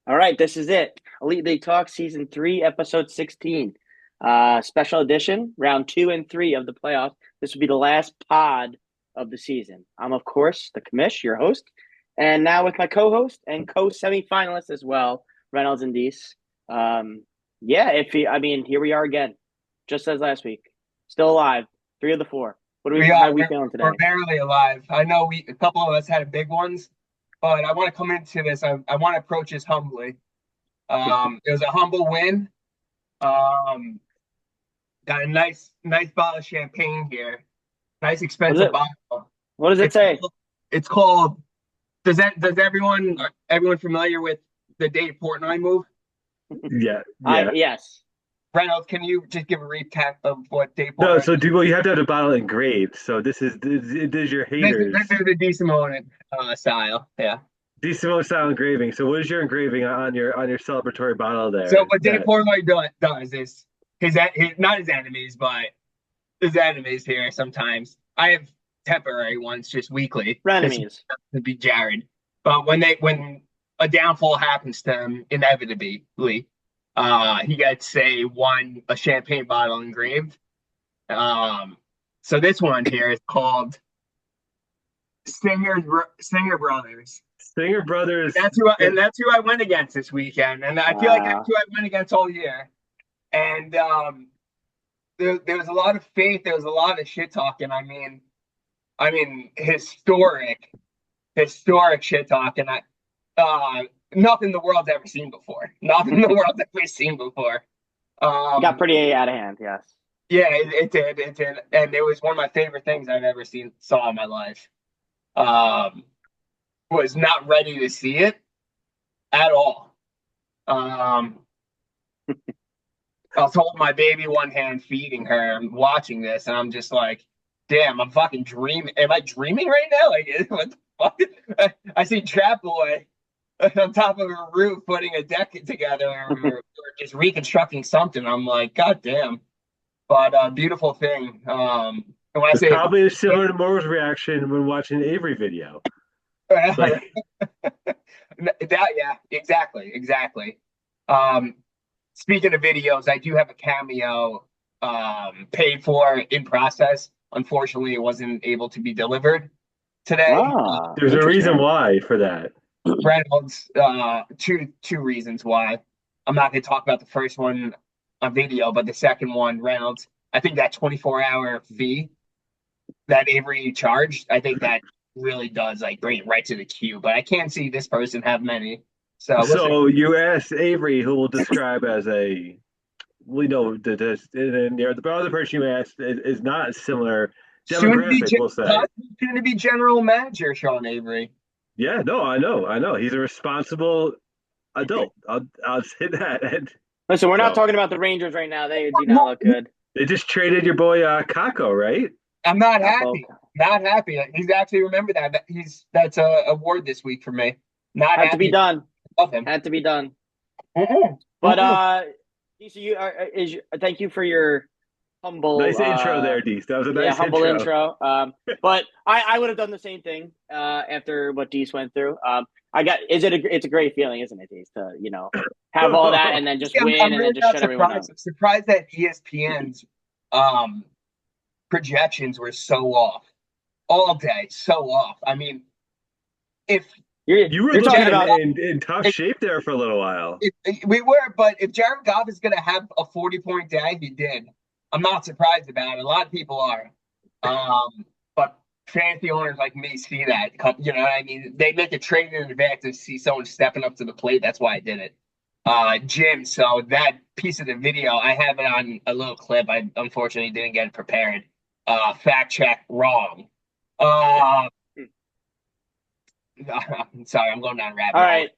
All right, this is it. Elite League Talk Season 3, Episode 16. Special edition, round 2 and 3 of the playoffs. This will be the last pod of the season. I'm, of course, the commish, your host, and now with my co-host and co-semi-finalist as well, Reynolds and Deese. Here we are again, just as last week. Still alive, 3 of the 4. We How are. are we feeling We're today? barely alive. I know a couple of us had big ones, but I want to come into this. I want to approach this humbly. It was a humble win. Um, got a nice bottle of champagne here. Nice What is expensive it? bottle. What does it It's say? it's called. Does everyone familiar with the Dave Portnoy move? Yeah, yeah. Yes. Reynolds, can you just give a recap of what Dave No, Portnoy? you have to have the bottle engraved. So this is your haters. This is the decent style. Yeah. Decimo style engraving. So what is your engraving on your celebratory bottle So there? what Dave That Portnoy does is his not his enemies, but his enemies here sometimes. I have temporary ones just weekly because Frenemies. to be Jared. But when a downfall happens to him inevitably, he gets a champagne bottle engraved. Um, so this one here is called Singer Brothers. Singer Brothers. That's who I went against this weekend, and I feel like that's who I went against all year. And there was a lot of faith. There was a lot of shit talking. I mean, historic shit talking. Nothing the world's ever seen before. Nothing the world's ever seen before. Got Um, pretty out of hand, yes. yeah, it did, and it was one of my favorite things I've ever saw in my life. Um, was not ready to see it at all. Um, I was holding my baby one hand, feeding her, and watching this, and I'm just like, damn, I'm fucking dreaming. Am I dreaming right now? Like, what the fuck? I see Trap Boy on top of a roof putting a deck together or just reconstructing something. I'm like, God damn. But beautiful thing. And when I It's say probably similar to Moral's reaction when watching the Avery video. that, Like yeah, exactly. Um, Speaking of videos, I do have a cameo paid for in process. Unfortunately, it wasn't able to be delivered today. there's a reason Interesting. why for that. Reynolds, two reasons why. I'm not going to talk about the first one on video, but the second one, Reynolds. I think that 24-hour fee that Avery charged, I think that really does like bring it right to the queue. But I can't see this person have many. So we'll see. So you asked Avery, who will describe as a we know that this and the other person you asked is not a similar Soon to be demographic, we'll say. soon to be general manager Sean Avery. Yeah, no, I know. He's a responsible adult. I'll say that. And Listen, we're not so talking about the Rangers right now. They do not look good. they just traded your boy Kako, right? I'm not Capo. happy. Not happy. He's actually remembered that. That's a award this week for me. Not Had to be happy. done. Love him. Had to be done. Mm-mm. But Mm-mm. Lisa, thank you for your humble Nice intro there, Dees. That was a nice humble intro. intro. But I would have done the same thing after what Deese went through. It's a great feeling, isn't it, Deese, to have all that and then just Yeah, win I'm and then really just not shut everyone surprised. out. I'm surprised that ESPN's um, projections were so off all day. So off. I mean, if You were You're talking looking about in tough shape there for a little while. we were, but if Jared Goff is going to have a 40-point day, he did. I'm not surprised about it. A lot of people are. But fantasy owners like me see that. You know what I mean? They make a trade in advance to see someone stepping up to the plate. That's why I did it. Jim, so that piece of the video, I have it on a little clip. I unfortunately didn't get it prepared. Fact check wrong. Uh, sorry, I'm going down a rabbit all hole. right.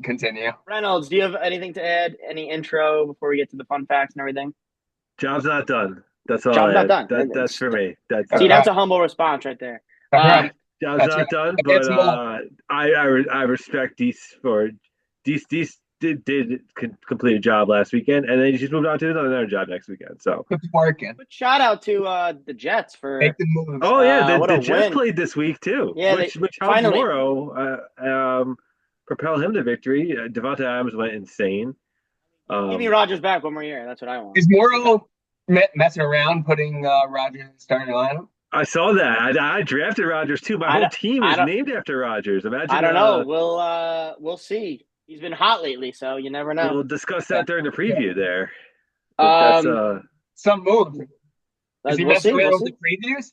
Continue. Reynolds, do you have anything to add? Any intro before we get to the fun facts and everything? Job's not done. That's all Job's I not had. done. That's for me. That's See, that's a humble response right there. All right. job's That's right. not done, but It's more. I respect these for these complete a job last weekend, and then he just moved on to another job next weekend. So, It's working. But shout out to the Jets Make for the moves. oh yeah, what the a Jets win. played this week too, Yeah, they which helped finally. Morrow propel him to victory. Devontae Adams went insane. Give me Um, Rogers back one more year. That's what I want. Is Morrow messing around putting Rodgers in the starting lineup? I saw that. I drafted Rodgers too. My I whole don't, team I is don't, named after Rodgers. I Imagine. don't know. We'll see. He's been hot lately, so you never know. We'll discuss Yeah. that during the preview there. But that's Um, Some move. Is he we'll messing see. We'll around with see. the previews?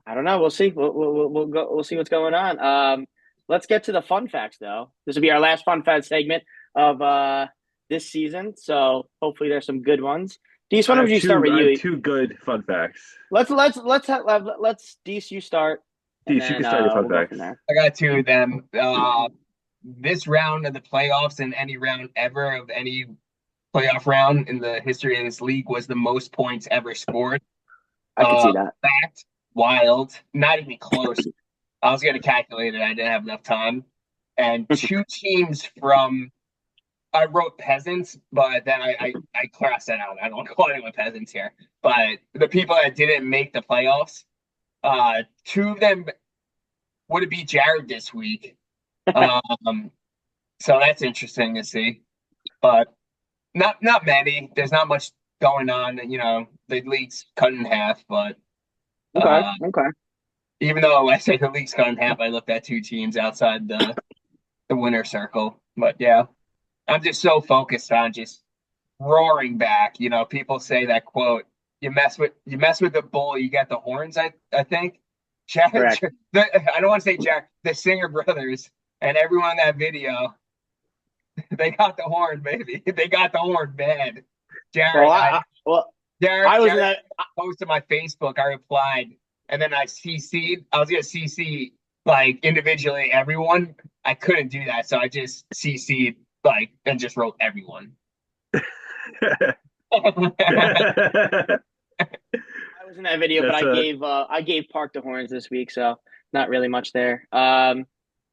I don't know. We'll see. We'll go. We'll see what's going on. Let's get to the fun facts, though. This will be our last fun fact segment of this season. So hopefully there's some good ones. Dees, why don't you start with I have you? two good fun facts. Let's Dees, you start, and Dees, you then can start your fun we'll go from facts. there. I got two of them. This round of the playoffs and any round ever of any playoff round in the history of this league was the most points ever scored. I can see that. Fact, wild, not even close. I was going to calculate it. I didn't have enough time. And two teams from, I wrote peasants, but then I crossed that out. I don't call anyone peasants here. But the people that didn't make the playoffs, two of them would have beat Jared this week. So that's interesting to see. But not many. There's not much going on. You know, the league's cut in half, but Okay. uh, Okay. even though I say the league's cut in half, I looked at two teams outside the winner circle. But yeah, I'm just so focused on just roaring back. You know, people say that quote, you mess with the bull, you get the horns, I think. Correct. I don't want to say Jack, the Singer brothers and everyone in that video, they got the horn, baby. They got the horn bad. Jared, I was in Jared that. posted my Facebook. I replied, and then I CC'd. I was gonna CC like individually everyone. I couldn't do that, so I just CC'd like and just wrote everyone. I was in that video, but I gave Park the horns this week, so not really much there.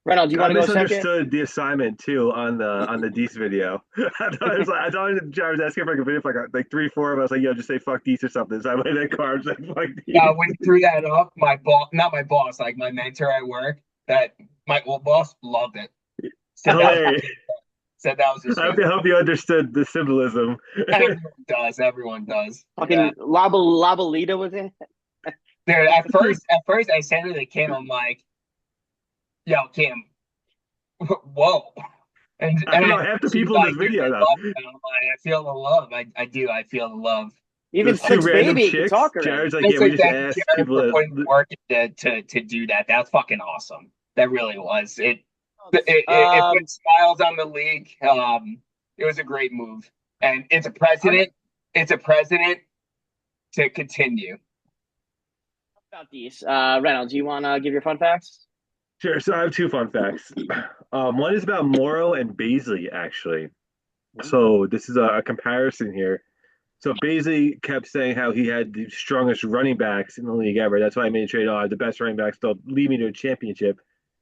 Reynolds, do you want to go second? Misunderstood the assignment too on the Dees video. I thought Jared was asking for like a video for like 3-4 of us, like, yo, just say fuck Dees or something. So I went in carbs like fuck Dees. Yeah, when he threw that up, my boss, not my boss, like my mentor at work, that my old boss loved it. Said that was his I hope you understood the symbolism. Everyone does. Fucking yeah. Labalita was in. Dude, at first I sent it to Kim. I'm like, yo, Kim, whoa. And I don't know half the people in this video though. I'm like, I feel the love. I do. I feel the love. Even Six Baby can talk already. Jared's like, yeah, we just asked people to put in work to do that. That's fucking awesome. That really was. It put smiles on the league. It was a great move, and it's a precedent. It's a precedent to continue. About these, Reynolds, you want to give your fun facts? Sure. So I have two fun facts. One is about Morrow and Baisley, actually. So this is a comparison here. So Baisley kept saying how he had the strongest running backs in the league ever. That's why I made a trade. Oh, I had the best running backs. They'll lead me to a championship.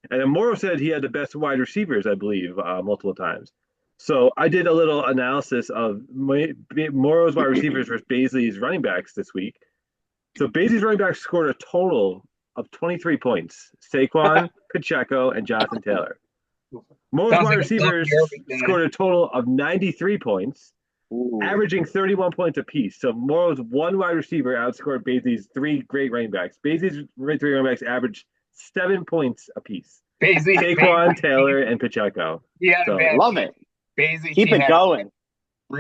And then Morrow said he had the best wide receivers, I believe, multiple times. So I did a little analysis of Morrow's wide receivers versus Baisley's running backs this week. So Baisley's running backs scored a total of 23 points. Saquon, Pacheco, and Jonathan Taylor. Morrow's wide receivers scored a total of 93 points, averaging 31 points apiece. So Morrow's one wide receiver outscored Baisley's three great running backs. Baisley's three running backs averaged 7 points apiece. Saquon, Taylor, and Pacheco. Yeah, so, love it. Baisley, keep it going.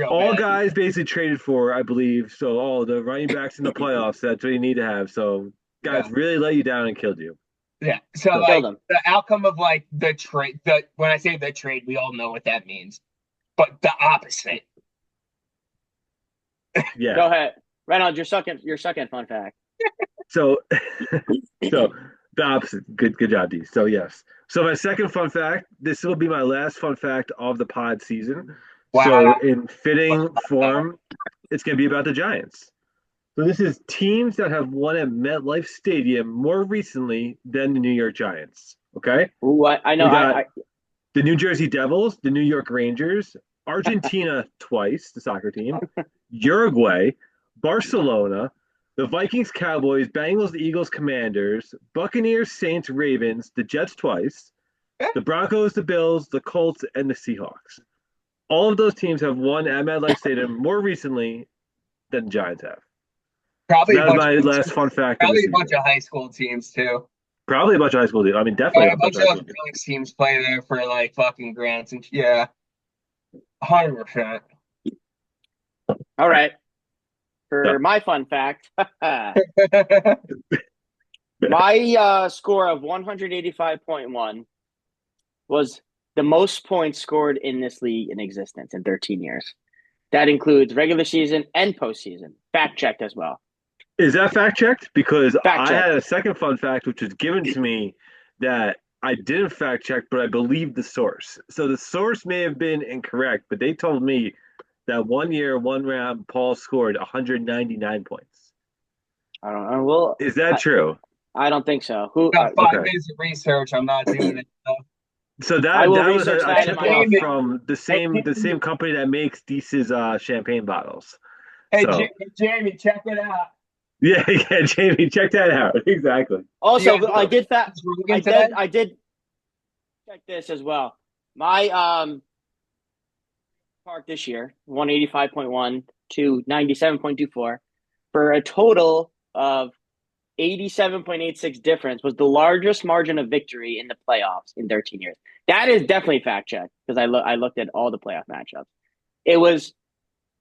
All guys basically traded for, I believe. So all the running backs in the playoffs, that's what you need to have. So guys really let you down and killed you. Yeah. So like the outcome of like the trade, when I say the trade, we all know what that means. But the opposite. Yeah. Go ahead. Reynolds, your second fun fact. So the opposite. Good job, D. So yes. So my second fun fact, this will be my last fun fact of the pod season. Wow. So in fitting form, it's going to be about the Giants. So this is teams that have won at MetLife Stadium more recently than the New York Giants. Okay. Ooh, I know. the New Jersey Devils, the New York Rangers, Argentina twice, the soccer team, Uruguay, Barcelona, the Vikings, Cowboys, Bengals, Eagles, Commanders, Buccaneers, Saints, Ravens, the Jets twice, the Broncos, the Bills, the Colts, and the Seahawks. All of those teams have won at MetLife Stadium more recently than the Giants have. So Probably a that was bunch my of last fun fact of the probably a bunch season. of high school teams too. Probably a bunch of high school teams. I mean, definitely But a a bunch bunch of high of school those teams. Bronx teams play there for like fucking grants and yeah, 100%. All right. So, For my fun fact, my score of 185.1 was the most points scored in this league in existence in 13 years. That includes regular season and postseason. Fact checked as well. is that fact checked? Because Fact I had checked. a second fun fact, which was given to me that I didn't fact check, but I believe the source. So the source may have been incorrect, but they told me that 1 year, 1 round, Paul scored 199 points. I don't know. Well, Is that true? I don't think so. Who? Got five Okay. minutes of research. I'm not doing it. So I that will that was research a that in tip my off off time. from the Hey, same company that makes Deese's champagne bottles. hey, So Jamie, check it out. yeah, yeah, Jamie, check that out. Exactly. You Also, guys I did that. Rogan today? I did check this as well. My park this year 185.1 to 97.24 for a total of 87.86 difference was the largest margin of victory in the playoffs in 13 years. That is definitely fact checked because I looked at all the playoff matchups. It was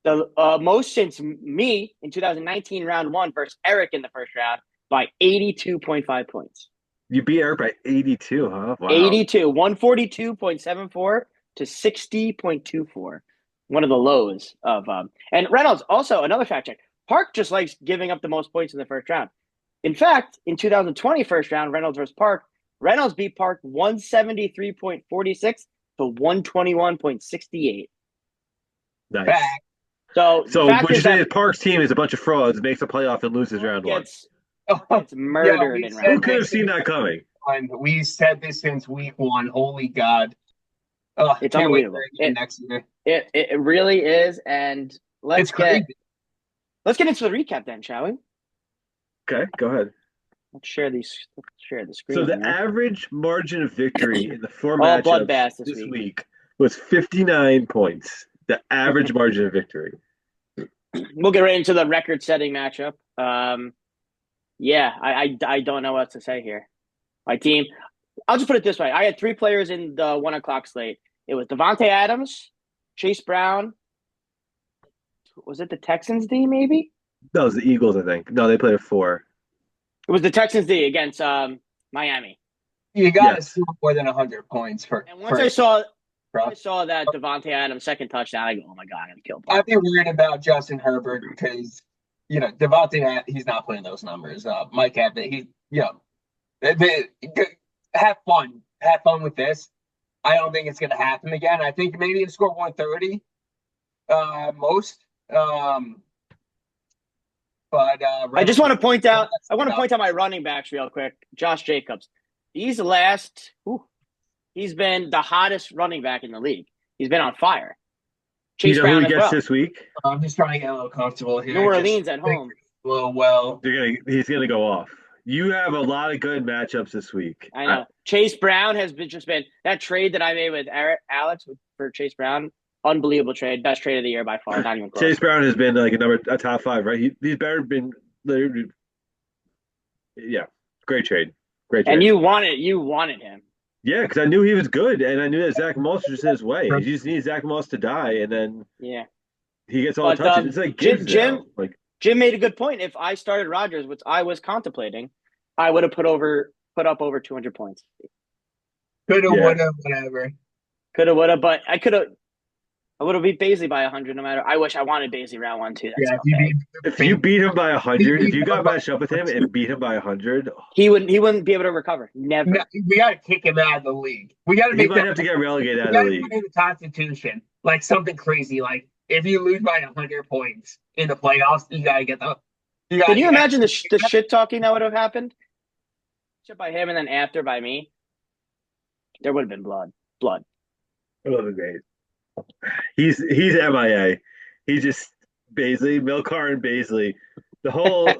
the most since me in 2019 round one versus Eric in the first round by 82.5 points. You beat Eric by 82, huh? Wow. 82, 142.74 to 60.24. One of the lows of and Reynolds also another fact check. Park just likes giving up the most points in the first round. In fact, in 2020 first round, Reynolds versus Park, Reynolds beat Park 173.46 to 121.68. Nice. Back. So the So fact would you is say that that Park's team is a bunch of frauds, makes the playoff and loses Park round one? gets murdered in Who round could one. have seen that coming? And we said this since week one. Holy God. It's Can't wait unbelievable. for it next year. It really is. And It's crazy. let's get into the recap then, shall we? Okay, go ahead. Let's share the screen. So the here. average margin of victory in the four All matchups bloodbaths this week was 59 points. The average margin of victory. We'll get right into the record-setting matchup. Yeah, I don't know what to say here. My team. I'll just put it this way: I had three players in the 1 o'clock slate. It was Devontae Adams, Chase Brown. Was it the Texans D? Maybe No, it was the Eagles, I think. No, they played at 4. it was the Texans D against Miami. You got to Yes. score more than 100 points for. And once I saw bro. that Devontae Adams second touchdown, I go, "Oh my god, I'm gonna kill Paul." I'd be worried about Justin Herbert because Devontae, he's not putting those numbers. Mike Abbott, have fun with this. I don't think it's going to happen again. I think maybe he'll score 130 most. But I just want to point out. I want to point out my running backs real quick. Josh Jacobs. He's been the hottest running back in the league. He's been on fire. Chase Brown who he as gets well. this week? I'm just trying to get a little comfortable here. New Orleans at home. Well. He's gonna go off. You have a lot of good matchups this week. I know. Chase Brown has been that trade that I made with Alex for Chase Brown. Unbelievable trade. Best trade of the year by far. Not even close. Chase Brown has been like a top 5, right? He's better been. Yeah, great trade. And you wanted him. Yeah, because I knew he was good, and I knew that Zach Moss was just his way. You just need Zach Moss to die, and then he gets all the touches. It's like Jim. Jim made a good point. If I started Rodgers, which I was contemplating, I would have put up over 200 points. Coulda, woulda, whatever. Coulda, woulda, but I would have beat Baisley by 100 no matter. I wish I wanted Baisley round 1 too. If you beat him by 100, if you got matched up with him and beat him by 100, he wouldn't be able to recover. Never. No, we got to kick him out of the league. We got to he might have to get relegated out of the league. In the Constitution, like something crazy, like if you lose by 100 points in the playoffs, you got to get the. Can you imagine the shit talking that would have happened? Shit by him and then after by me, there would have been blood. Oh, great. He's MIA. He just Baisley, Milcar and Baisley. The whole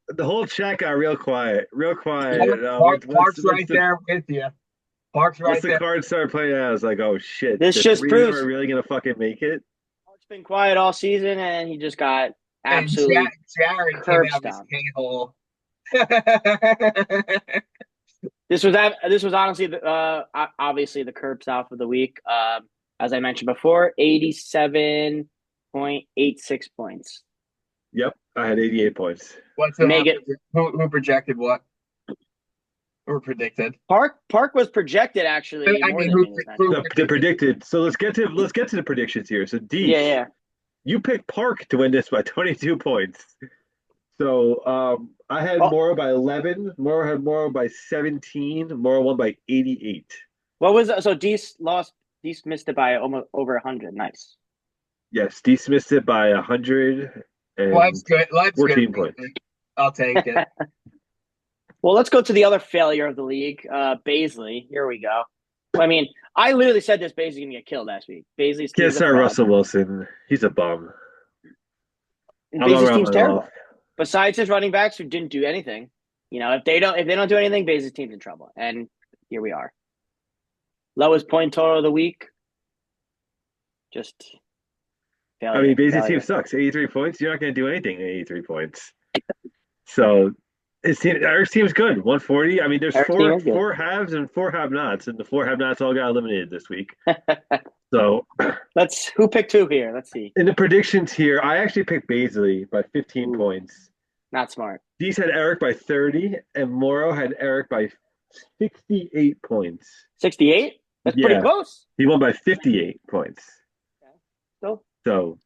the whole chat got real quiet, real quiet. Park's right there with you. Park's Once right the there. cards started playing out, I was like, oh shit, This the just three of them proves are really gonna fucking make it. Mark's been quiet all season, and he just got And absolutely Jared came curb out of his stomped. K-hole. This was honestly obviously the curb stop of the week. As I mentioned before, 87.86 points. Yep, I had 88 points. What's Make it who projected what? Or predicted? Park was projected actually I more mean, than me this match. who The predicted. So let's get to the predictions here. So Yeah, Dees, yeah. you picked Park to win this by 22 points. So I had Oh, Morrow by 11. Morrow had Morrow by 17. Morrow won by 88. what was so Dees lost? Dees missed it by almost over 100. Nice. Yes, Dees missed it by 114 Life's good. Life's good. points. I'll take it. Well, let's go to the other failure of the league, Baisley. Here we go. I mean, I literally said this Baisley's gonna get killed last week. Baisley's Can't team's a start fraud. Russell Wilson. He's a bum. I'm not Baisley's team's rounding terrible. off. Besides his running backs who didn't do anything, if they don't do anything, Baisley's team's in trouble. And here we are. Lowest point total of the week. Just I failure. mean, Basie's team Failure. sucks. 83 points. You're not going to do anything at 83 points. So Eric's team's good. 140. I mean, there's Eric's team four is good. four halves and four have-nots, and the four have-nots all got eliminated this week. So Who picked who here? Let's see. in the predictions here, I actually picked Baisley by 15 Ooh, points. not smart. Dees had Eric by 30, and Morrow had Eric by 68 points. 68? That's pretty Yeah, close. he won by 58 points. So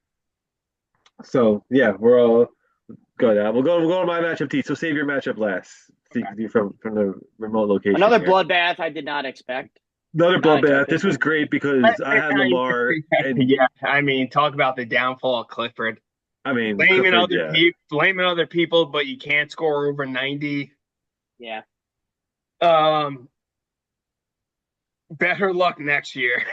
So yeah, we're all good. We'll go to my matchup, T. So save your matchup last. So you can do from the remote location. another here. bloodbath I did not expect. Another Not bloodbath. expected. This was great because I had Lamar, and Yeah, I mean, talk about the downfall of Clifford. I mean Blaming Clifford, yeah. blaming other people, but you can't score over 90. Yeah. Better luck next year.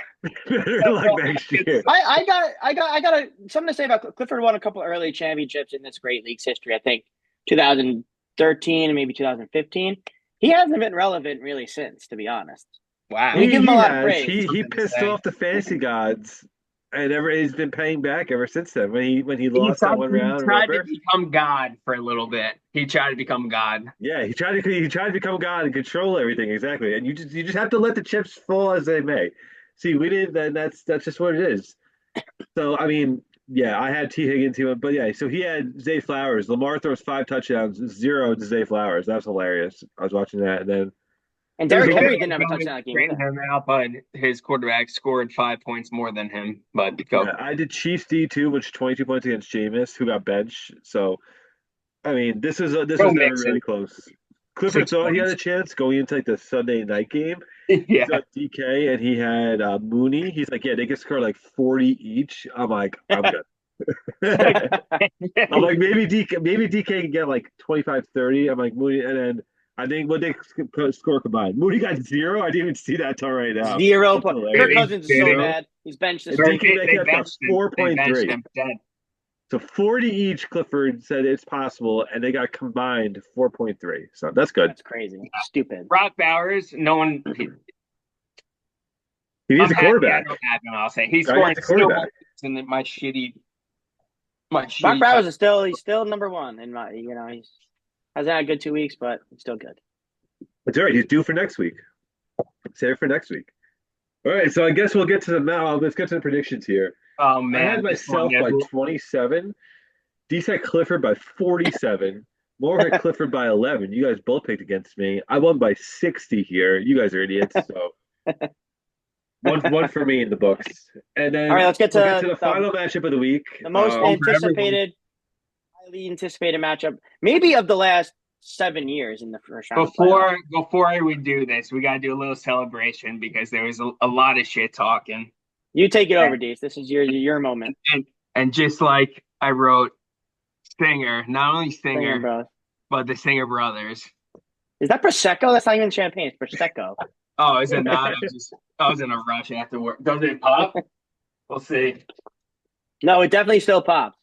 Better luck next year. I got something to say about Clifford won a couple early championships in this great league's history. I think 2013 and maybe 2015. He hasn't been relevant really since, to be honest. Wow. We give him a lot of has. praise. He pissed off the fantasy gods, and he's been paying back ever since then. When he lost that one round, he tried remember? to become God for a little bit. He tried to become God. Yeah, he tried to become God and control everything exactly, and you just have to let the chips fall as they may. See, we didn't. Then that's just what it is. So I mean, yeah, I had T Higgins too, but yeah, so he had Zay Flowers. Lamar throws 5 touchdowns, 0 to Zay Flowers. That was hilarious. I was watching that, and then And there's Derrick a Henry didn't have a touchdown that game Straighten either. him out, but his quarterback scored 5 points more than him. But go. yeah, I did Chiefs D2, which 22 points against Jameis, who got benched. So I mean, this was never really close. Clifford 6 thought he had a points. chance going into like the Sunday night game. Yeah. He's got DK and he had Mooney. He's like, yeah, they could score like 40 each. I'm like, I'm good. I'm like, maybe DK can get like 25, 30. I'm like, Mooney, and then I think what they score combined. Mooney got 0. I didn't even see that till right now. 0 That's point. hilarious. Kirk Cousins is so 0. bad. He's benched this And week. DK They Metcalf got benched him. They benched 4.3. him dead. So 40 each, Clifford said it's possible, and they got combined 4.3. So that's good. That's crazy. Stupid. Brock Bowers, no one. He needs a quarterback. I'm happy, I'll say he's Guy scoring needs a quarterback. in my shitty. Brock Bowers is still number one in my he's hasn't had a good 2 weeks, but he's still good. It's all right. He's due for next week. Save it for next week. All right. So I guess we'll get to let's get to the predictions here. Oh I man, had myself by 27. D had Clifford by 47. Moore had Clifford by 11. You guys both picked against me. I won by 60 here. You guys are idiots. So one for me in the books. And then All right, let's get to the final matchup of the week. The most highly anticipated matchup, maybe of the last 7 years in the first round. Before we do this, we gotta do a little celebration because there was a lot of shit talking. You take it over, Dees. This is your moment. And just like I wrote, Singer, not only Singer, but the Singer brothers. Is that Prosecco? That's not even champagne. It's Prosecco. Oh, is it not? I was in a rush after work. Does it pop? We'll see. No, it definitely still pops.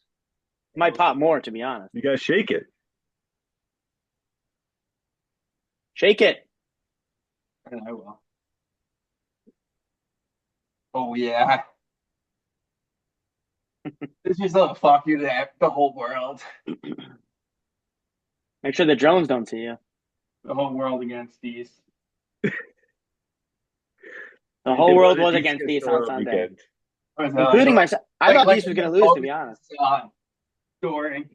Might We'll pop see. more, to be honest. You gotta shake it. Shake it. And I will. Oh yeah. It's just a fuck you to the whole world. Make sure the drones don't see you. The whole world against these. The They whole world wanted was these against guys these to on our Sunday, weekend. including myself. I thought like these was the going to lose, to be honest. story.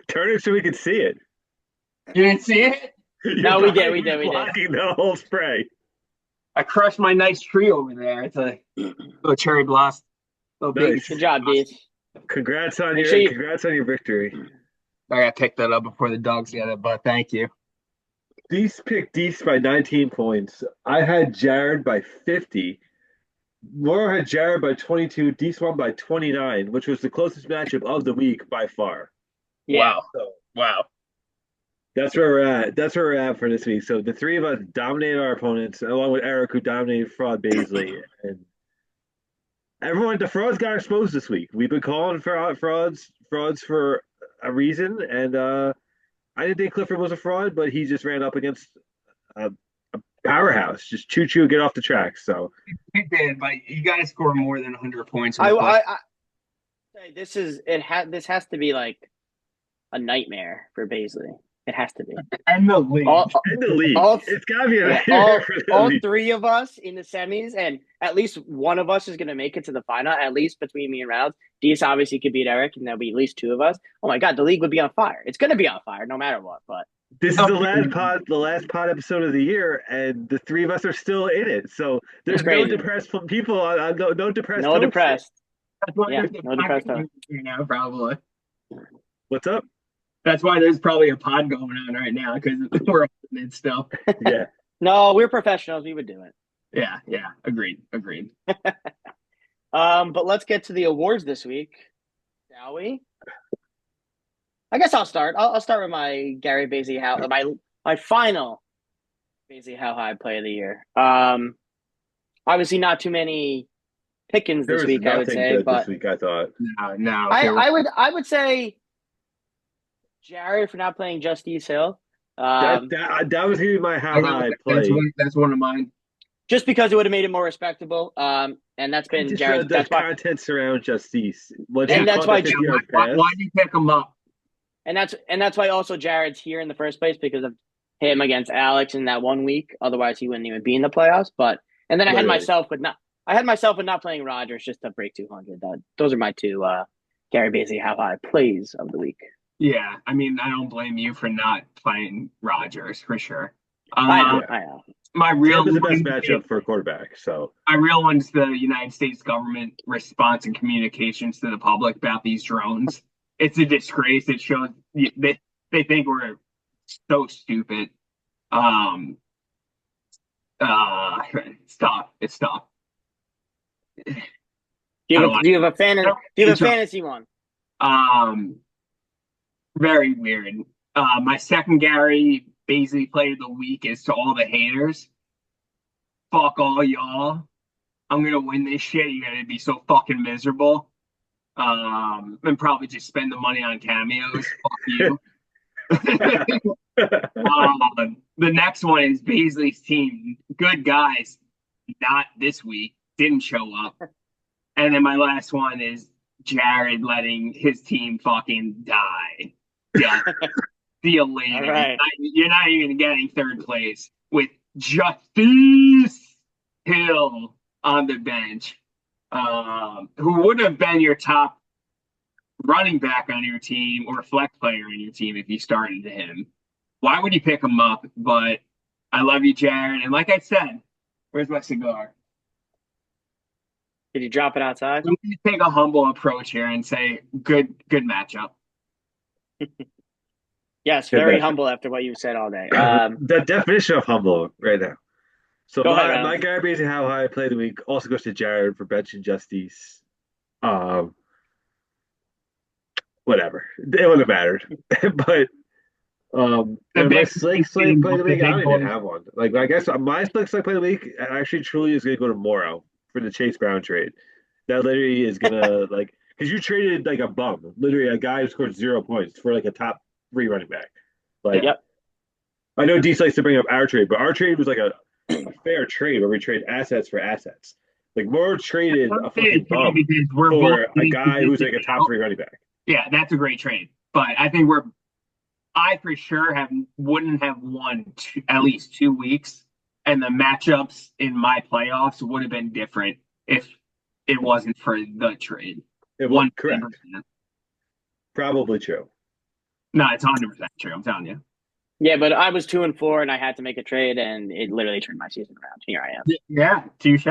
Turn it so we can see it. You didn't see it? No, we did, we did, we did. blocking the whole spray. I crushed my nice tree over there. It's a little cherry blossom. Little baby Nice. Good job, Dees. Make sure you. Congrats on your victory. I gotta pick that up before the dogs get it, but thank you. Dees picked Dees by 19 points. I had Jared by 50. Moro had Jared by 22. Dees won by 29, which was the closest matchup of the week by far. Yeah. Wow. So Wow. that's where we're at. That's where we're at for this week. So the three of us dominated our opponents, along with Eric, who dominated Fraud Baisley. And the frauds got exposed this week. We've been calling for frauds for a reason, and I didn't think Clifford was a fraud, but he just ran up against a, a powerhouse. Just choo choo, get off the track. So You did, but you gotta score more than 100 points in I, the play. I, I say this has to be like a nightmare for Baisley. It has to be. And the league. All, in the league, all, it's got to be a yeah, nightmare for the all league. three of us in the semis, and at least one of us is going to make it to the final. At least between me and Rounds, Dees obviously could beat Eric, and there'll be at least two of us. Oh my God, the league would be on fire. It's going to be on fire no matter what. But This is the last pod episode of the year, and the three of us are still in it. So there's no crazy. depressed people, no depressed. No folks. depressed. That's why Yeah, there's a no depressed. pod right now, probably. What's up? That's why there's probably a pod going on right now because we're on it still. Yeah. No, we're professionals. We would do it. Yeah. Agreed. But let's get to the awards this week, shall we? I guess I'll start. I'll start with my Gary Basie how my final Basie how high play of the year. Obviously not too many pickings There this was week, I would nothing say, good but this week, I thought. No. I would say Jared for not playing Justice Hill. That was going to be my how high play. That's one of mine. Just because it would have made it more respectable. And that's been Jared's. The content surround Justice. Why do you pick him up? And that's why also Jared's here in the first place because of him against Alex in that 1 week. Otherwise, he wouldn't even be in the playoffs. And then I had myself with not playing Rogers just to break 200. Those are my two Gary Basie how high plays of the week. Yeah, I mean, I don't blame you for not playing Rogers for sure. I know. My real is the best matchup for a quarterback. So my real one's the United States government response and communications to the public about these drones. It's a disgrace. It shows they think we're so stupid. Stop. It's stop. Do you have a fantasy one? Very weird. My second Gary Basie play of the week is to all the haters. Fuck all y'all. I'm gonna win this shit. You're gonna be so fucking miserable. And probably just spend the money on cameos. Fuck you. The next one is Baisley's team. Good guys, not this week. Didn't show up. And then my last one is Jared letting his team fucking die. Yeah. See you later. Right. You're not even getting third place with Justice Hill on the bench, who would have been your top running back on your team or flex player on your team if you started him. Why would you pick him up? But I love you, Jared. And like I said, where's my cigar? Did you drop it outside? Let me take a humble approach here and say, good matchup. Yes, very humble after what you said all day. The definition of humble right now. So my Gary Basie how high I played the week also goes to Jared for benching Justice. Whatever. It wouldn't have mattered. But The and my big Slick Slate play of the week, I don't even have one. Like, I guess my Slick Slate play of the week actually truly is going to go to Morrow for the Chase Brown trade. That literally is gonna like because you traded like a bum, literally a guy who scored 0 points for like a top three running back. Like, Yeah. Yep. I know D likes to bring up our trade, but our trade was like a fair trade where we trade assets for assets. Like Morrow traded a fucking bum Because we're both for a getting guy who's like a significant top out. three running back. Yeah, that's a great trade. But I think I for sure wouldn't have won at least 2 weeks, and the matchups in my playoffs would have been different if it wasn't for the trade. It was One correct. 100%. Probably true. No, it's 100% true. I'm telling you. Yeah, but I was 2-4 and I had to make a trade, and it literally turned my season around. Here I am. Yeah, touche,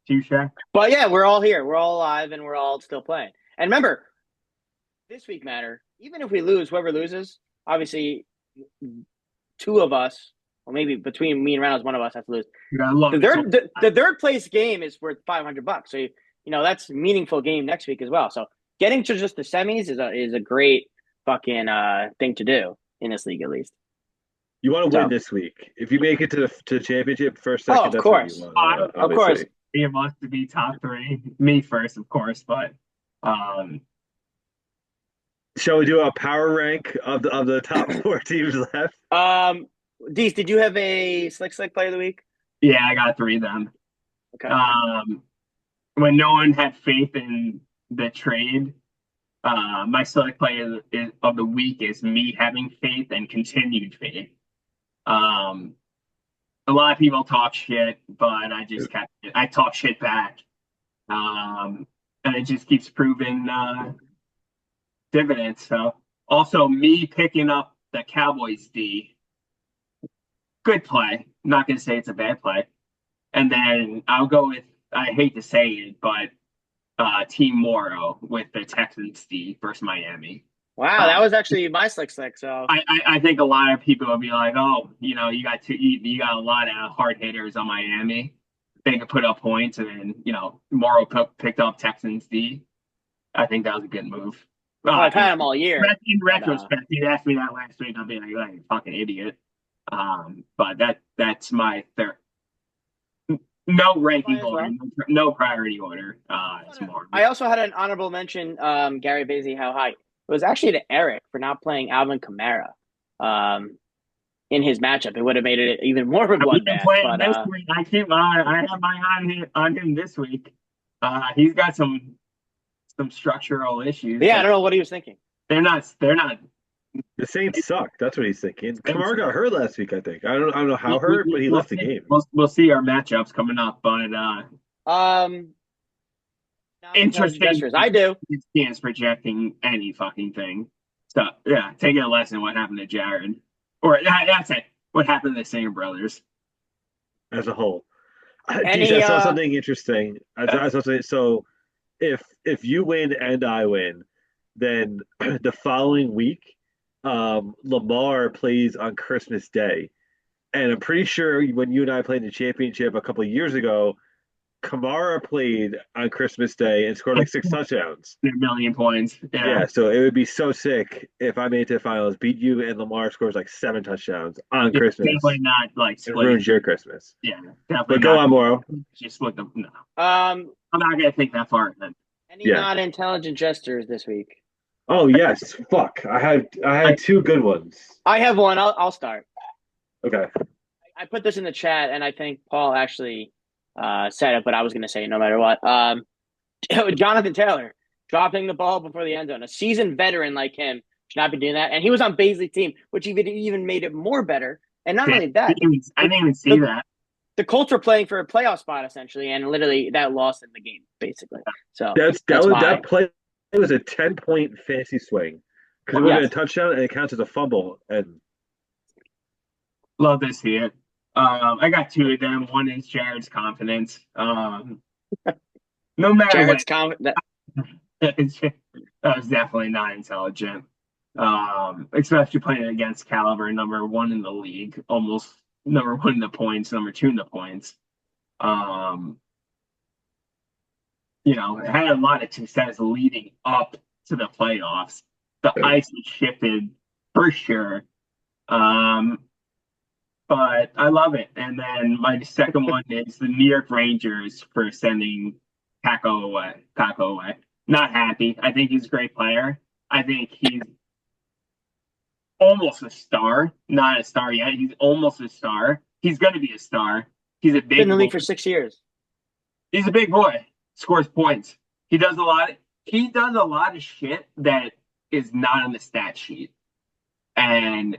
touche. But yeah, we're all here. We're all alive, and we're all still playing. And remember, this week matter. Even if we lose, whoever loses, obviously, two of us, or maybe between me and Reynolds, one of us has to lose. You gotta love The third place game is worth $500. So that's a meaningful game next week as well. So getting to just the semis is a great fucking thing to do in this league, at least. You want to win So, this week. If you make it to the championship first, second, of that's what you course. want. Of course. Obviously. He wants to be top three. Me first, of course, but um, Shall we do a power rank of the top four teams left? Deez, did you have a slick play of the week? yeah, I got three of them. Okay. When no one had faith in the trade, my select play of the week is me having faith and continued faith. A lot of people talk shit, but I talk shit back. And it just keeps proving dividends. So also me picking up the Cowboys D, good play. Not gonna say it's a bad play. And then I'll go with, I hate to say it, but Team Morrow with the Texans D versus Miami. Wow, that was actually my slick. So I think a lot of people will be like, oh, you got a lot of hard hitters on Miami. They could put up points, and then Morrow picked up Texans D. I think that was a good move. I've had them all year. In retrospect, you asked me that last week, I'll be like, you fucking idiot. But that's my third. No ranking order, no priority order. It's more. I also had an honorable mention, Gary Bazey, how high. It was actually to Eric for not playing Alvin Kamara in his matchup. It would have made it even more of a bloodbath. But I have my eye on him this week. He's got some structural issues. Yeah, I don't know what he was thinking. They're not. The Saints suck. That's what he's thinking. Kamara got hurt last week, I think. I don't know how hurt, but he left the game. We'll see our matchups coming up, but interesting. I do. Can't projecting any fucking thing. So yeah, taking a lesson what happened to Jared, or that's it. What happened to the Singer brothers as a whole? I saw something interesting. I saw something. So if you win and I win, then the following week, Lamar plays on Christmas Day, and I'm pretty sure when you and I played in the championship a couple of years ago, Kamara played on Christmas Day and scored like 6 touchdowns. 1,000,000 points. Yeah, so it would be so sick if I made it to the finals, beat you, and Lamar scores like 7 touchdowns on Christmas. Definitely not like it ruins your Christmas. Yeah, definitely. But go on, Morrow. Just split them. No. I'm not gonna think that far then. Any not intelligent gestures this week? Oh yes, fuck. I had 2 good ones. I have one. I'll start. Okay. I put this in the chat, and I think Paul actually said it, but I was going to say it no matter what. Jonathan Taylor dropping the ball before the end zone. A seasoned veteran like him should not be doing that. And he was on Baisley's team, which even made it more better. And not only that, I didn't even see that. The Colts were playing for a playoff spot essentially, and literally that lost in the game basically. So that play was a 10-point fantasy swing because it would have been a touchdown and it counts as a fumble. And love to see it. I got 2 of them. One is Jared's confidence. No matter Jared's that was definitely not intelligent. Especially playing against caliber number 1 in the league, almost number 1 in the points, number 2 in the points. Had a lot of success leading up to the playoffs. The ice was shifted for sure. Um, but I love it. And then my second one is the New York Rangers for sending Kako away. Kako away. Not happy. I think he's a great player. I think he's almost a star. Not a star yet. He's almost a star. He's going to be a star. He's a Been in big the boy. league for 6 years. He's a big boy. Scores points. He does a lot. He does a lot of shit that is not on the stat sheet, and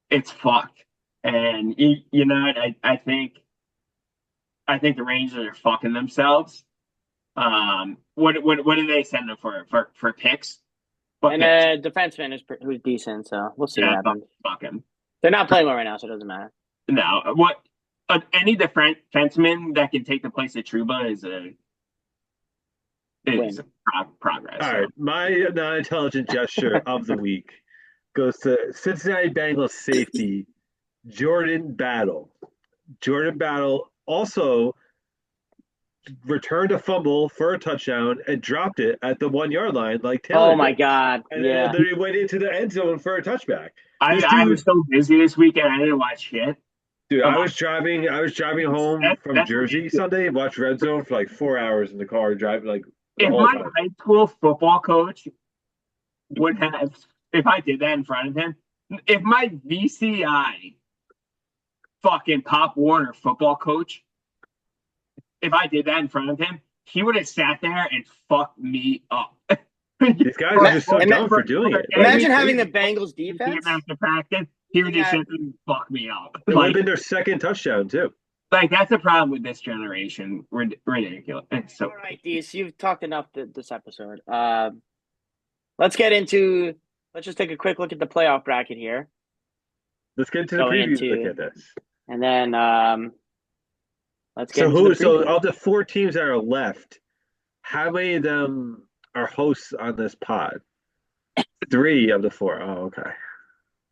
it's fucked. And you know, I think the Rangers are fucking themselves. What do they send them for picks? What And picks? a defenseman who's decent, so we'll see what Yeah, happens. fuck him. They're not playing well right now, so it doesn't matter. No, what any defenseman that can take the place of Truba is a Win. progress. All So. right, my non-intelligent gesture of the week goes to Cincinnati Bengals safety Jordan Battle. Jordan Battle also returned a fumble for a touchdown and dropped it at the 1 yard line like Taylor Oh my did. God! And Yeah. then he went into the end zone for a touchback. This I dude, was so busy this weekend, I didn't watch shit. dude, Come I on. was driving home from That's Jersey ridiculous. Sunday, watched Red Zone for like 4 hours in the car, driving like the If whole my time. high school football coach would have, if I did that in front of him, if my VCI fucking Pop Warner football coach, if I did that in front of him, he would have sat there and fucked me up. These guys are just so dumb for doing it. Imagine having the Bengals defense. After practice, he would just sit there and fuck me up. It would have been their second touchdown too. Like that's the problem with this generation. Ridiculous. It's so. All right, Dees, you've talked enough this episode. Let's get into. Let's just take a quick look at the playoff bracket here, Let's get into the Going preview. into- Look at this. and then let's get So into the so preview. of the 4 teams that are left, how many of them are hosts on this pod? 3 of the 4. Oh, okay.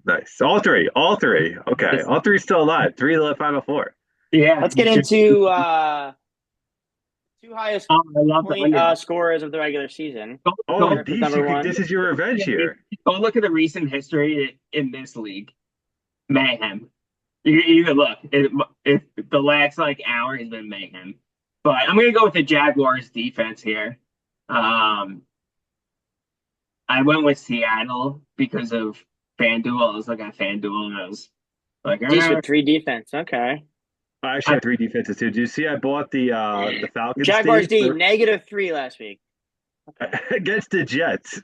Nice. All three. Okay. All three still alive. 3 of the final 4. Yeah. Let's get into two highest I love the point scorers of the regular season. Oh, Eric was number one. this is your revenge here. Go look at the recent history in this league. Mayhem. You can look. It the last like hour has been mayhem. But I'm gonna go with the Jaguars defense here. I went with Seattle because of FanDuel. I was looking at FanDuel and I was like, Dees with 3 defense. Okay. I actually have 3 defenses too. Do you see I bought the Falcons Jaguars D for- -3 last week. against the Jets?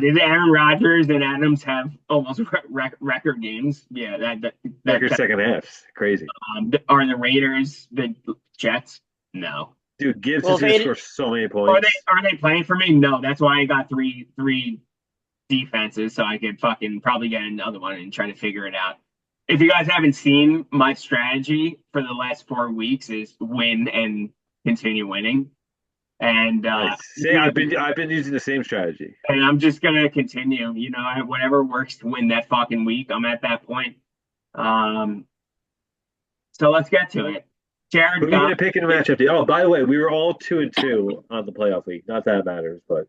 did Aaron Rodgers and Adams have almost record games? Yeah, Record second halves. Crazy. Are the Raiders the Jets? No. Dude, Gibbs Well, is going to they- score so many points. Are they playing for me? No, that's why I got three defenses, so I could fucking probably get another one and try to figure it out. If you guys haven't seen, my strategy for the last 4 weeks is win and continue winning. And Nice. See, I've been using the same strategy. and I'm just gonna continue. You know, whatever works to win that fucking week. I'm at that point. So let's get to it. Jared Who are you going Goff. to pick in the matchup? Oh, by the way, we were all 2-2 on the playoff week. Not that it matters, but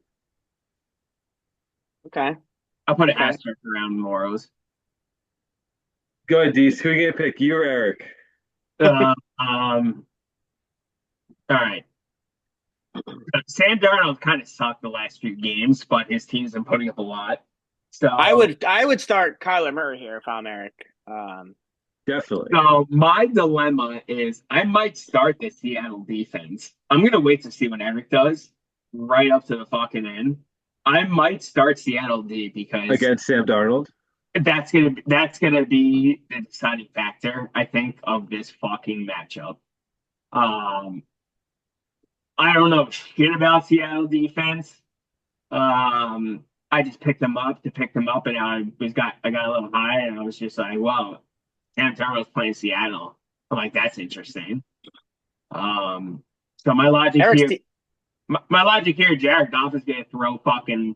Okay. I'll put an Okay. asterisk around Morrow's. go ahead, Dees. Who are you going to pick? You or Eric? All right. Sam Darnold kind of sucked the last few games, but his team's been putting up a lot. So I would start Kyler Murray here if I'm Eric. Definitely. So my dilemma is I might start the Seattle defense. I'm gonna wait to see what Eric does right up to the fucking end. I might start Seattle D because Against Sam Darnold? that's gonna be the deciding factor, I think, of this fucking matchup. I don't know shit about Seattle defense. I just picked them up to pick them up, and I got a little high, and I was just like, "Wow, Sam Darnold's playing Seattle." I'm like, "That's interesting." So my logic Eric's here, my logic here, Jared Goff is gonna throw fucking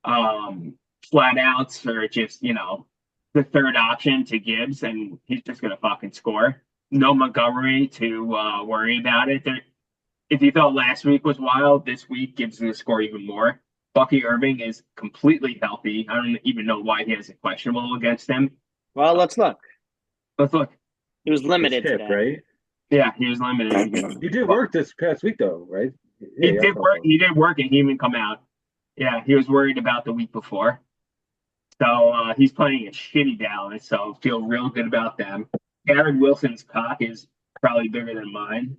flat outs or just the third option to Gibbs, and he's just gonna fucking score. No Montgomery to worry about it. If you thought last week was wild, this week Gibbs is gonna score even more. Bucky Irving is completely healthy. I don't even know why he has a questionable against them. Well, let's look. Let's look. He was His limited hip, today. right? Yeah, he was limited against. He did work this past week, though, right? Yeah, He got did work. something. He did work, and he even come out. Yeah, he was worried about the week before. So he's playing a shitty Dallas. So feel real good about them. Garrett Wilson's cock is probably bigger than mine.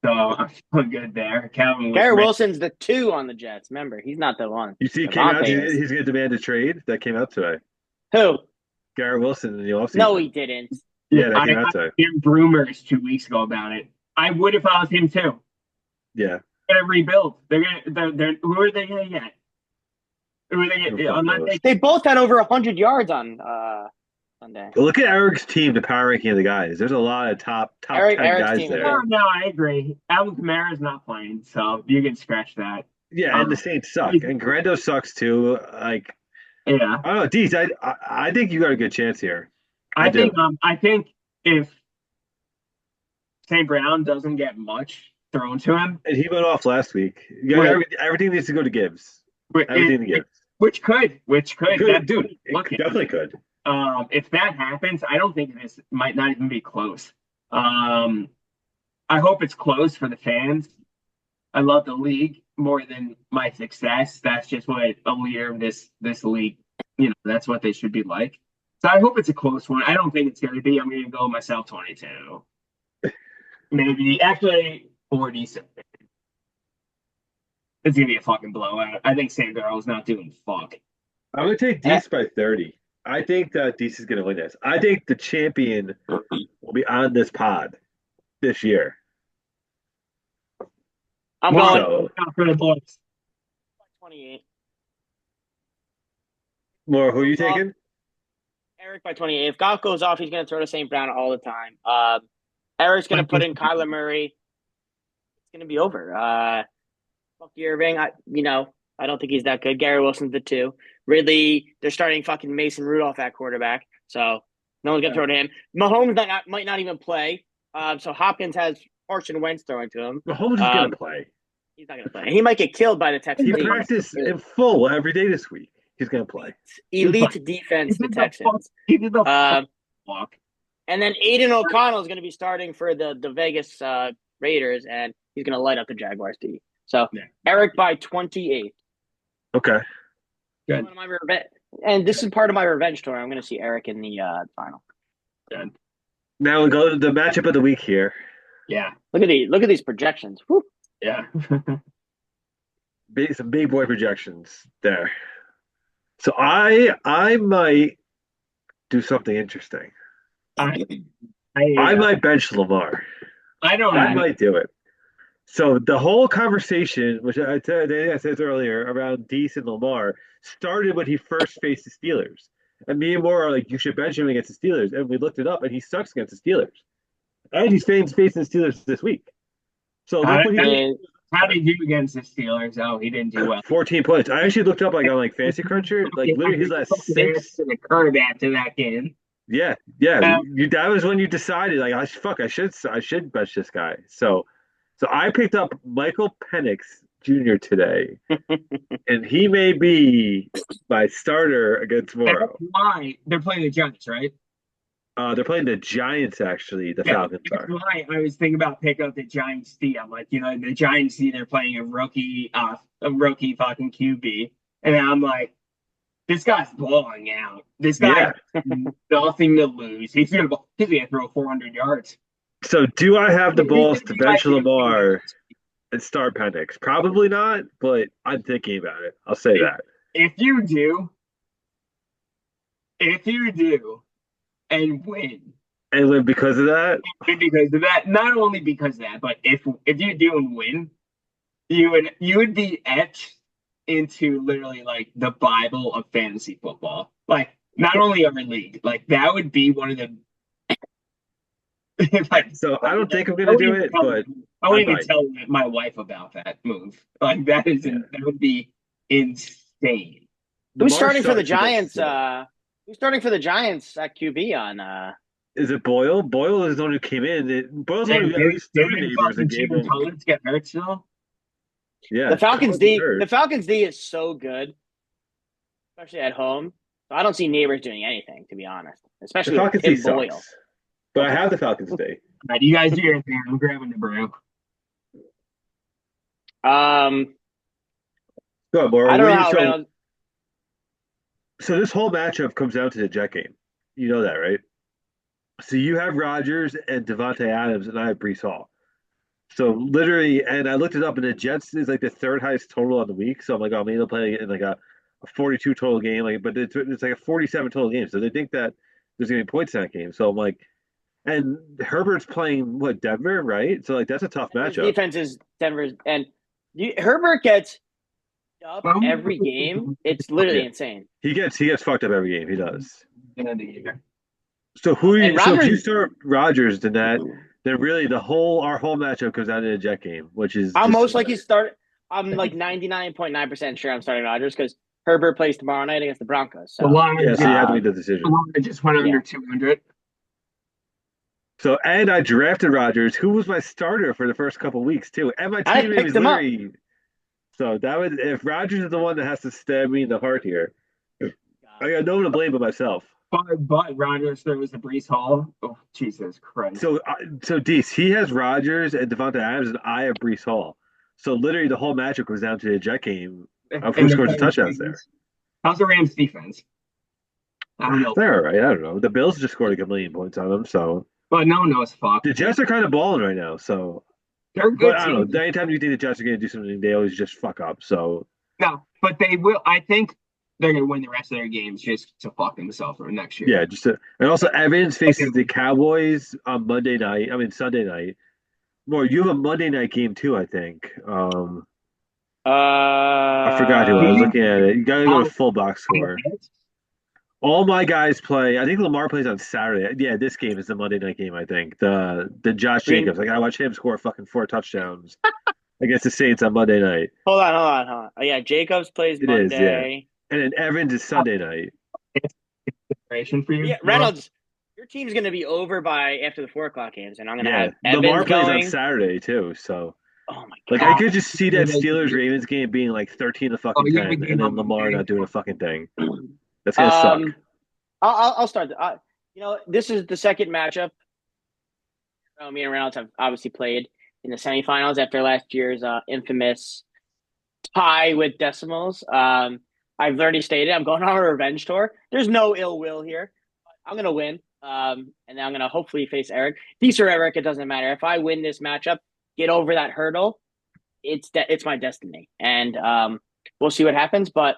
So I'm feeling good there. Calvin Garrett Ridge, Wilson's the 2 on the Jets. Remember, he's not the 1. You see, it came out. Devontae is. He's going to demand a trade. That came out today. Who? Garrett Wilson in the No, offseason. he didn't. Yeah, that I came out got today. him rumors 2 weeks ago about it. I would if I was him too. Yeah. They're gonna rebuild. They're who are they gonna get? Who are they Who gonna, fuck unless knows? They both had over 100 yards on Sunday. Look at Eric's team, the power ranking of the guys. There's a lot of top 10 Eric's guys team is there. no, I agree. Alvin Kamara's not playing, so you can scratch that. Yeah, and the Saints suck, and Grando sucks too. Like, Yeah. I don't know, Deez. I think you got a good chance here. I do. think if St. Brown doesn't get much thrown to him, And he went off last week. Yeah, Right. everything needs to go to Gibbs. it- Everything to it- Gibbs. which could, Dude, that's it definitely could. if that happens, I don't think this might not even be close. I hope it's close for the fans. I love the league more than my success. That's just what a leader of this league, that's what they should be like. So I hope it's a close one. I don't think it's going to be. I'm going to go myself 22. Maybe actually 47. It's going to be a fucking blowout. I think Sam Darnold's not doing fuck. I'm going to take Dees by 30. I think that Dees is going to win this. I think the champion will be on this pod this year. I'm Wow. going So, For the boys. 28. more, who are you taking? Eric by 28. If Goff goes off, he's going to throw to St. Brown all the time. Eric's going to put in Kyler Murray. It's going to be over. Bucky Irving, I don't think he's that good. Gary Wilson's the 2. Ridley, they're starting fucking Mason Rudolph at quarterback, so no one's going to throw to him. Mahomes might not even play. So Hopkins has Carson Wentz throwing to him. Mahomes is going to play. He's not going to play. And he might get killed by the Texans. He practiced in full every day this week. He's going to play. Elite defense, the Texans. He did the fuck. And then Aiden O'Connell is going to be starting for the Vegas Raiders, and he's going to light up the Jaguars D. So Eric by 28. Okay. Good. And this is part of my revenge tour. I'm going to see Eric in the final. Good. Now we go to the matchup of the week here. Yeah. Look at these projections. Whew. Yeah. Some big boy projections there. So I might do something interesting. I might bench Lamar. I don't I know. might do it. So the whole conversation, which I said earlier around Dees and Lamar, started when he first faced the Steelers. And me and Moore are like, you should bench him against the Steelers. And we looked it up, and he sucks against the Steelers. And he's facing the Steelers this week. So look what he did. How did he do against the Steelers? Oh, he didn't do well. 14 points. I actually looked up on Fantasy Cruncher, literally his last 6. To the curve after that game. Yeah. That was when you decided I should bench this guy. So I picked up Michael Penix Jr. today, and he may be my starter against tomorrow. Why they're playing the Giants, right? They're playing the Giants, actually. The Falcons are. That's why I was thinking about picking up the Giants D. I'm like, the Giants D, they're playing a rookie fucking QB, and I'm like, this guy's balling out. This guy has nothing to lose. He's gonna throw 400 yards. So do I have the balls to bench Lamar and start Penix? Probably not, but I'm thinking about it. I'll say that. If you do, and win. And win because of that? Because of that, not only because of that, but if you do and win, you would be etched into literally like the Bible of fantasy football. Like not only every league, like that would be one of the. So I don't think I'm gonna do it, but I won't even tell my wife about that move. Like that would be insane. Who's starting for the Giants? Who's starting for the Giants at QB on? Is it Boyle? Boyle is the one who came in. Boyle's the one who at least 3 neighbors and gave him. Collins get hurt still? Yeah, The 23rd. Falcons D is so good, especially at home. I don't see neighbors doing anything, to be honest, The especially with Falcons D Tim Boyle. sucks, but I Okay. have the Falcons D. All right, you guys do your thing. I'm grabbing the brew. Um, Go ahead, Mauro. I What don't do know you how Reynolds. so this whole matchup comes down to the Jet game. You know that, right? So you have Rodgers and Devontae Adams, and I have Brees Hall. So literally, and I looked it up, and the Jets is like the third highest total on the week. So I'm like, oh, maybe they'll play in like a 42 total game, like, but it's like a 47 total game. So they think that there's gonna be points in that game. So I'm like, and Herbert's playing what Denver, right? So like that's a tough His matchup. defense is Denver's, and Herbert gets up Well, every game. It's literally Yeah, insane. he gets fucked up every game. He does. end of the year. So who? And So if you Rodgers, start Rodgers, then really our whole matchup comes down to the Jet game, which is I'm just most likely start. I'm like 99.9% sure I'm starting Rodgers because Herbert plays tomorrow night against the Broncos. The So, line yeah. So you have to make um, the the decision. line just went yeah, under 200. So and I drafted Rodgers, who was my starter for the first couple weeks too, and my I teammate picked was him up. literally. So that would if Rodgers is the one that has to stab me in the heart here, I got no one to blame but myself. But Rodgers throws the Brees Hall. Oh, Jesus Christ. So Dees, he has Rodgers and Devontae Adams, and I have Brees Hall. So literally the whole matchup goes down to the Jet game of who And the scores the touchdowns there. how's the Rams defense? I don't know. They're all right. I don't know. The Bills just scored like a million points on them, so But no one knows fuck. the Jets are kind of balling right now. So, They're a but good I don't team. know. Anytime you think the Jets are going to do something, they always just fuck up. So No, but they will. I think they're going to win the rest of their games just to fuck themselves for next year. yeah, and also Evans faces the Cowboys on Monday night. I mean Sunday night. More, you have a Monday night game too, I think. I forgot who I was Uh, looking at it. You got to go to How- full box score. All my guys play. I think Lamar plays on Saturday. Yeah, this game is the Monday night game. I think the Josh Green. Jacobs. I gotta watch him score fucking 4 touchdowns against the Saints on Monday night. Hold on. Oh, yeah, Jacobs plays It is, yeah. Monday. And then Evans is Sunday night. Inspiration for you? Yeah, Reynolds, your team's going to be over by after the 4 o'clock games, and I'm going to Yeah, have Lamar Evans plays on going. Saturday too. So Oh my like I god. could just see that Steelers Ravens game being like 13 to Oh, fucking you have a 10, and game then on Lamar Monday. not doing a fucking thing. That's gonna suck. Um, I'll start. This is the second matchup. Me and Reynolds have obviously played in the semifinals after last year's infamous tie with decimals. I've already stated I'm going on a revenge tour. There's no ill will here. I'm gonna win. And then I'm gonna hopefully face Eric. These or Eric, it doesn't matter. If I win this matchup, get over that hurdle, it's my destiny. And we'll see what happens. But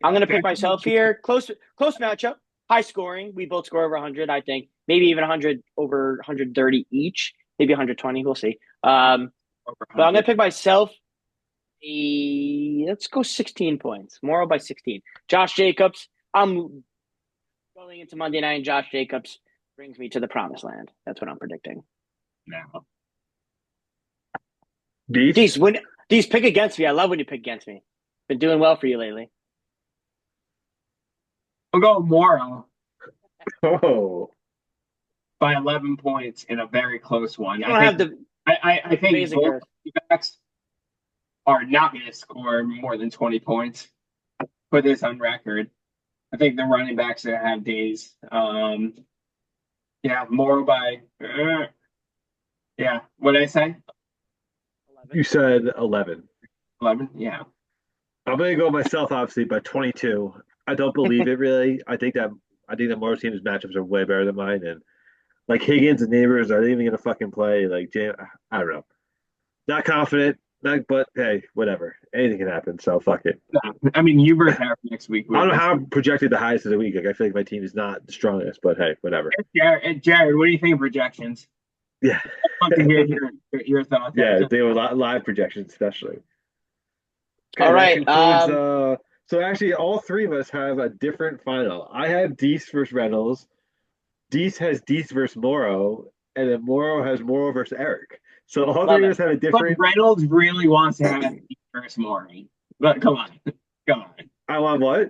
I'm gonna pick myself here. Close matchup, high scoring. We both score over 100. I think maybe even 100 over 130 each. Maybe 120. We'll see. But I'm gonna pick myself. Let's go 16 points. Moral by 16. Josh Jacobs. I'm going into Monday night, and Josh Jacobs brings me to the promised land. That's what I'm predicting. Now. Beast. These pick against me. I love when you pick against me. Been doing well for you lately. We'll go Morrow Oh, by 11 points in a very close one. You don't have the I think basic both earth. backs are not going to score more than 20 points. Put this on record. I think the running backs are going to have days. Yeah, Morrow by, yeah, what did I say? you said 11. 11? Yeah. I'm gonna go myself, obviously, by 22. I don't believe it really. I think that Moore's team's matchups are way better than mine, and like Higgins and Neighbors, are they even gonna fucking play? I don't know. Not confident. But hey, whatever. Anything can happen. So fuck it. I mean, Hubert have next week. I don't know how I'm projected the highest of the week. Like I feel like my team is not the strongest, but hey, whatever. Jared, what do you think of projections? Yeah, I'd love to hear your thoughts. yeah. They were live projections, especially. Okay, All that right. concludes. So actually, all three of us have a different final. I have Deese versus Reynolds. Deese has Deese versus Morrow, and then Morrow has Morrow versus Eric. So all Love three of it. us have a But different. Reynolds really wants to have first morning. But come on. Come on. I want what?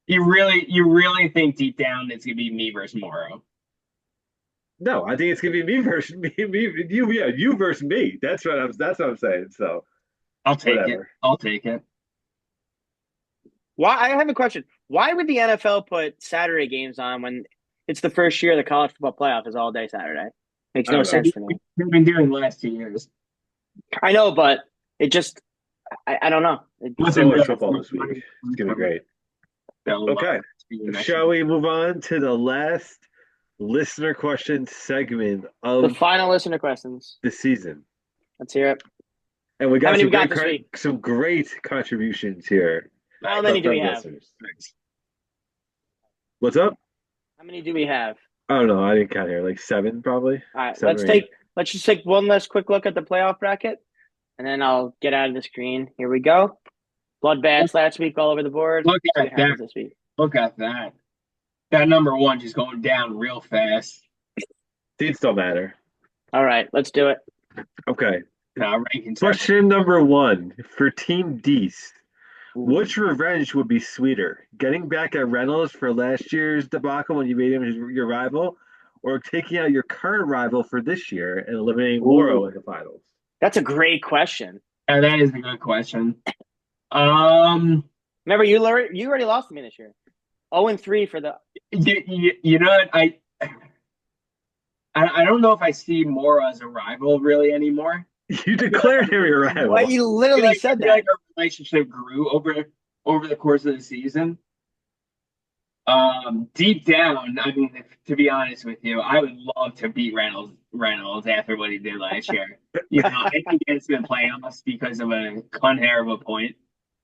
You really think deep down it's gonna be me versus Morrow. No, I think it's gonna be me versus me, you, yeah, you versus me. That's what I'm saying. So I'll take it. Whatever. I'll take it. Why? I have a question. Why would the NFL put Saturday games on when it's the first year the college football playoff is all day Saturday? Makes I no don't know. sense to me. We've been doing the last 2 years. I know, but it just I don't know. Let's Listen, watch good. football this week. It's gonna be great. They'll love Okay. it. Shall we move on to the last listener question segment the of final listener questions. the season? Let's hear it. And we How got many some we got great, this week? some great contributions here. How many do from we have? listeners. What's up? How many do we have? I don't know. I didn't count here. Like 7, probably. All right, 7 or 8. let's just take one last quick look at the playoff bracket, and then I'll get out of the screen. Here we go. Bloodbaths last week all over the board. Look Let's see at what happens that. this week. Look at that. That number one just going down real fast. Seeds don't matter. All right, let's do it. Okay. Rankings. Question number 1 for Team Dees. Which revenge would be sweeter? Getting back at Reynolds for last year's debacle when you made him your rival, or taking out your current rival for this year and eliminating Morrow in the finals? That's a great question. That is a good question. Remember, you already lost to me this year. 0-3 for the. You know what? I don't know if I see Mora as a rival really anymore. You declared him your rival. Well, you literally said that. Like our relationship grew over the course of the season. Deep down, I mean, to be honest with you, I would love to beat Reynolds after what he did last year. You know, I think it's been playoffs because of a cunt hair of a point.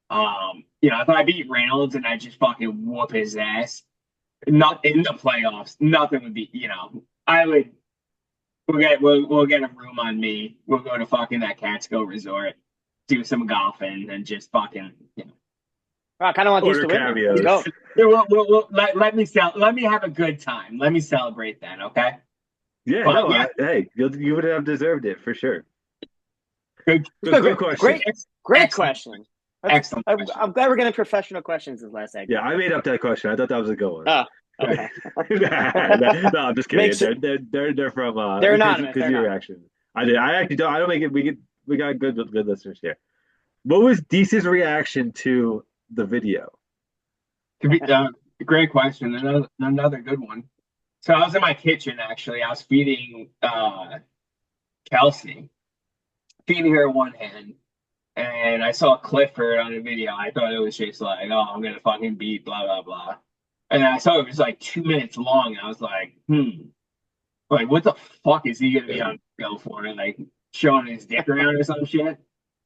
You know, if I beat Reynolds and I just fucking whoop his ass, not in the playoffs, nothing would be. You know, I would. We'll get a room on me. We'll go to fucking that Catskill resort, do some golfing, and just fucking, you know. I kind of want these to win. Cameos. Let's go. Let me have a good time. Let me celebrate that, okay? Yeah, But, no, yeah. hey, you would have deserved it for sure. Good question. Great question. Excellent. I'm glad we're getting professional questions this last segment. Yeah, I made up that question. I thought that was a good one. Oh, okay. No, I'm just kidding. They're from They're anonymous. Because your reaction. I actually don't. I don't make it. We got good listeners here. What was Deese's reaction to the video? Great question. Another good one. So I was in my kitchen actually. I was feeding Kelsey, feeding her one hand, and I saw Clifford on the video. I thought it was just like, oh, I'm gonna fucking beat blah blah blah. And I saw it was like 2 minutes long. And I was like, like what the fuck is he gonna be on go for? Like showing his dick around or some shit.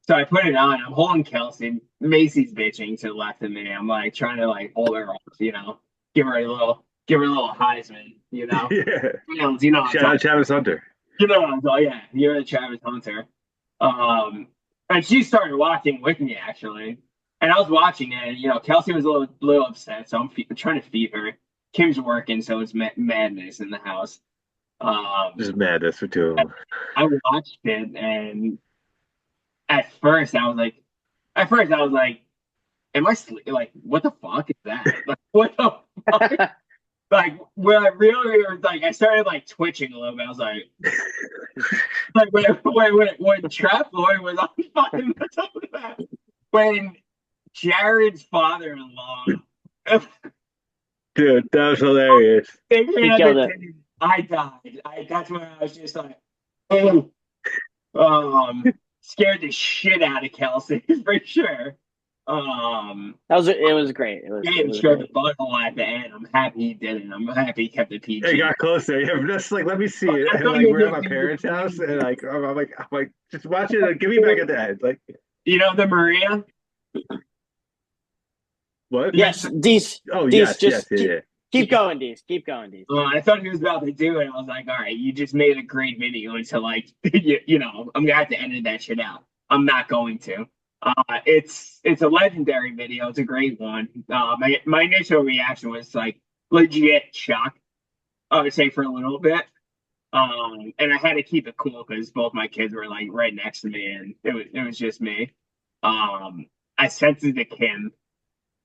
So I put it on. I'm holding Kelsey. Macy's bitching to the left of me. I'm like trying to like hold her off, you know, give her a little Heisman, you know. Yeah. You know. Shout out Travis Hunter. You know, yeah, you're the Travis Hunter. And she started watching with me actually, and I was watching it. And, you know, Kelsey was a little upset, so I'm trying to feed her. Kim's working, so it's madness in the house. Just madness for two of them. I watched it, and at first I was like, am I like, what the fuck is that? Like, what the fuck? Like, when I really was like, I started like twitching a little bit. I was like when Trap Lloyd was on fucking when Jared's father-in-law, dude, that was hilarious. He killed it. I died. That's when I was just like, scared the shit out of Kelsey for sure. It was great. It was showed the butthole at the end. I'm happy he did it. I'm happy he kept it PG. It got closer. Yeah, just like let me see it. And like we're at my parents' house, and like I'm like just watch it. Give me back at the end. Like you know the Maria. What? Yes, Dees. Oh Dees, yes, yes, keep going, Dees. Keep going, Dees. I thought he was about to do it. I was like, all right, you just made a great video until like you know I'm gonna have to edit that shit out. I'm not going to. It's a legendary video. It's a great one. My initial reaction was like legit shock. I would say for a little bit. And I had to keep it cool because both my kids were like right next to me, and it was just me. I sent it to Kim,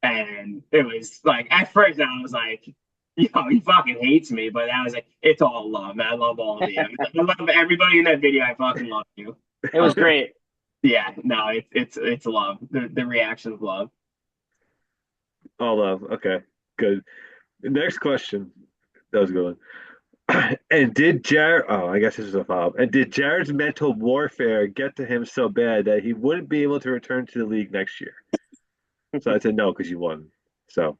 and it was like at first I was like, you know, he fucking hates me, but I was like, it's all love, man. I love all of you. I love everybody in that video. I fucking love you. It was great. Yeah, no, it's love. The reaction of love. All love. Okay, good. Next question. That was a good one. And did Jared? Oh, I guess this is a follow-up. And did Jared's mental warfare get to him so bad that he wouldn't be able to return to the league next year? So I said no because you won. So,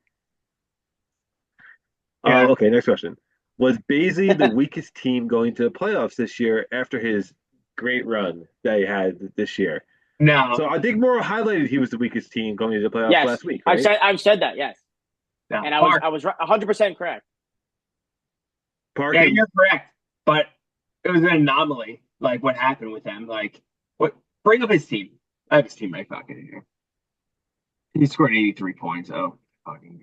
Yeah. okay. Next question. Was Baisley the weakest team going to the playoffs this year after his great run that he had this year? No, So I think Morrow highlighted he was the weakest team going to the playoffs Yes, last week, right? I've said that. Yes, no. and Park. I was 100% correct. Park Yeah, and you're correct. But it was an anomaly, like what happened with him. Like what bring up his team. I have his team right fucking here. He scored 83 points. Oh fucking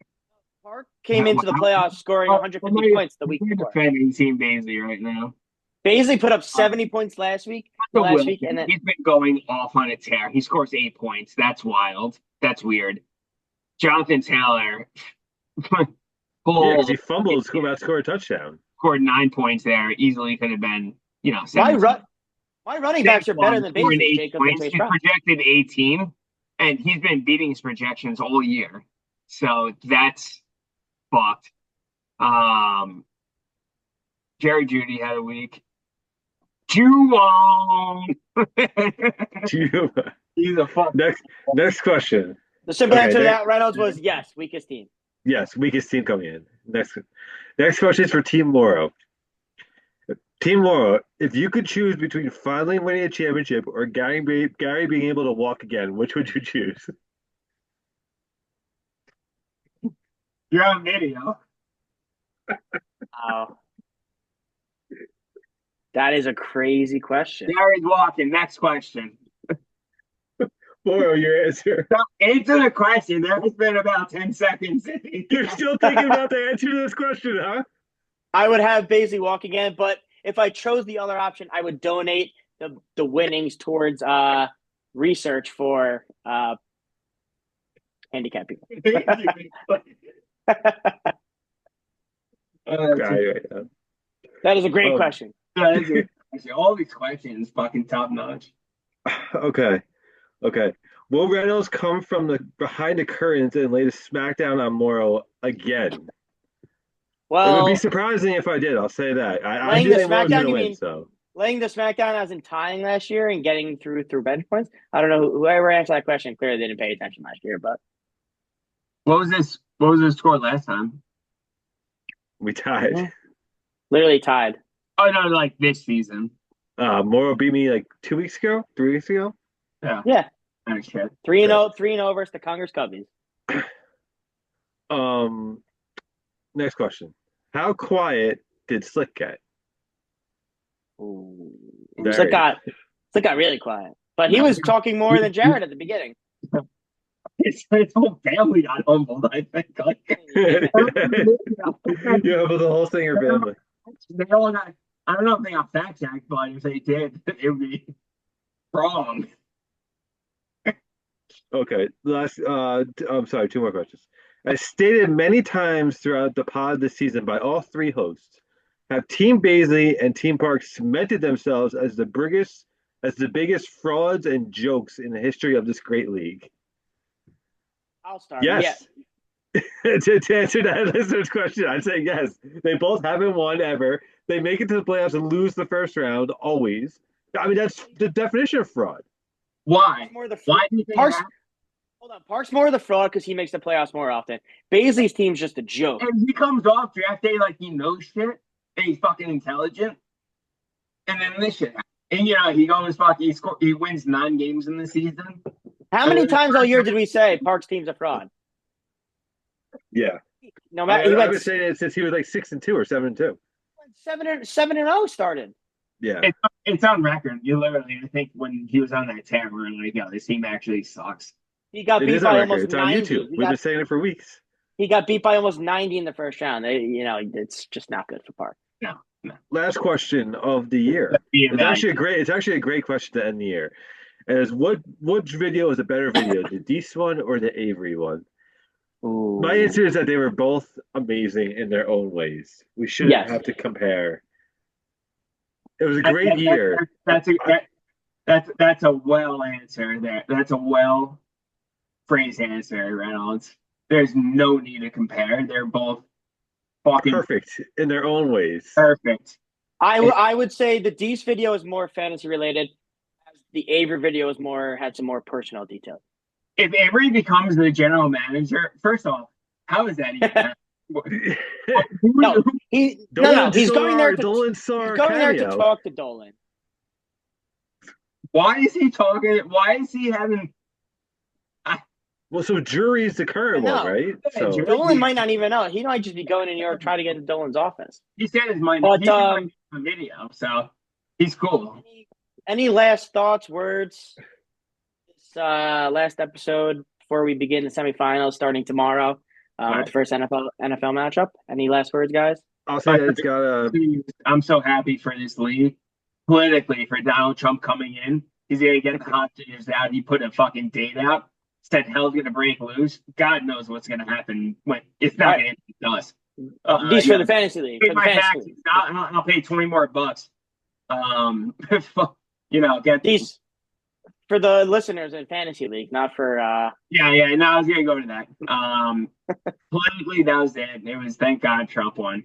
Park came into the playoffs scoring am 150 points the week I before. defending Team Baisley right now? Baisley put up Uh, 70 points the the last Wilson, week, and then he's been going off on a tear. He scores 8 points. That's wild. That's weird. Jonathan Taylor, yeah, because he full fumbled, about to score a touchdown. scored 9 points there. Easily could have been, my 17. run my running backs are better than Scoring Baisley's, eight Jacobs and points. Chase He's Brown. projected 18, and he's been beating his projections all year. So that's fucked. Um, Jerry Judy had a week. Juwon. He's a fuck. next next question. The simple Okay, answer to that, Reynolds, was yes, weakest team. yes, weakest team coming in. Next question is for Team Morrow. Team Morrow, if you could choose between finally winning a championship or Gary being able to walk again, which would you choose? You're on video. Wow, that is a crazy question. Gary's walking. Next question. Morrow, your answer. So answer the question. There has been about 10 seconds. You're still thinking about the answer to this question, huh? I would have Baisley walk again, but if I chose the other option, I would donate the winnings towards research for handicapped people. Right, yeah. That is a great question. All these questions fucking top notch. Okay. Okay. Will Reynolds come from the behind the curtains and lay the smackdown on Morrow again? It would be Well, surprising if I did. I'll say that. I laying do the think Morrow's going smackdown, to you win. mean So laying the smackdown as in tying last year and getting through bench points? I don't know whoever answered that question clearly didn't pay attention last year, but What was this? What was the score last time? we tied. literally tied. Oh no, like this season. Morrow beat me like 2 weeks ago, 3 weeks ago. Yeah. Yeah, Oh shit. 3-0, 3-0 versus the Congress Cubbies. Um, Next question. How quiet did Slick get? Ooh. Very. Slick got really quiet, but he No. was talking more than Jared at the beginning. His whole family got humbled, I think. Like, You have the whole Singer family. they all got, I don't know if they got fact checked, but if they did, it would be wrong. Okay, I'm sorry, two more questions. As stated many times throughout the pod this season by all three hosts, have Team Baisley and Team Park cemented themselves as the biggest frauds and jokes in the history of this great league? I'll start. Yeah, Yes. To answer that listener's question, I'd say yes. They both haven't won ever. They make it to the playoffs and lose the first round always. I mean, that's the definition of fraud. Why? more the Why do you think Parks. that? Hold on, Parks more of the fraud because he makes the playoffs more often. Baisley's team's just a joke. And he comes off draft day like he knows shit and he's fucking intelligent. And then this shit happens. And he goes he wins 9 games in the season. How many times all year did we say Parks' team's a fraud? Yeah. No matter he I've went been saying it since he was like 6-2 or 7-2. 7-0 started. Yeah. It's on record. You literally, I think when he was on that tear, we were like, yo, this team actually sucks. He got It beat is on by record. almost It's on 90. YouTube. We've been saying it for weeks. He got beat by almost 90 in the first round. It's just not good for Park. No, no. Last question of the year. It's actually a great question to end the year. Is what video is a better video, the Deese one or the Avery one? Ooh. My answer is that they were both amazing in their own ways. We shouldn't Yes. have to compare. It was a great year. That's a well answer there. That's a well phrased answer, Reynolds. There's no need to compare. They're both fucking Perfect in their own ways. perfect. I would say the Dees video is more fantasy related. The Avery video is more had some more personal details. If Avery becomes the general manager, first off, how is that even happening? No, Dolan he's going there Dolan he's Sar going there to cameo. talk to Dolan. Why is he talking? Why is he having? Well, so Jury's the current one, No, right? So Dolan might not even know. He might just be going to New York trying to get into Dolan's office. He said his mind. But He said on video, so he's cool. Any last thoughts, words? This last episode before we begin the semifinals starting tomorrow with the first NFL matchup. Any last words, guys? I'll say that it's got a. I'm so happy for this league politically for Donald Trump coming in. He's gonna get the hostages out. He put a fucking date out. Said hell's gonna break loose. God knows what's gonna happen when it's not gonna hit us. These for the fantasy league. Pay For the my fantasy taxes. league. I'll pay 20 more bucks. Get These for the listeners in fantasy league, not for yeah. No, I was gonna go to that. Politically, that was it. It was thank God Trump won.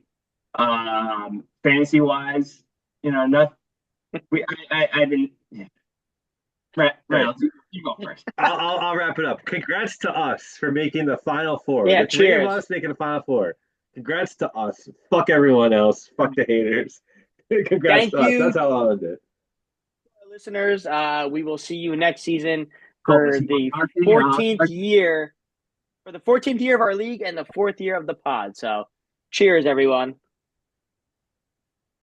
Fantasy wise, nothing. I've been. Yeah. Reynolds, you go first. I'll wrap it up. Congrats to us for making the Final Four. Yeah, The three cheers. of us making the Final Four. Congrats to us. Fuck everyone else. Fuck the haters. Congrats Thank to us. you. That's how I'll end it. Listeners, we will see you next season for the 14th year. For the 14th year of our league and the 4th year of the pod. So, cheers, everyone.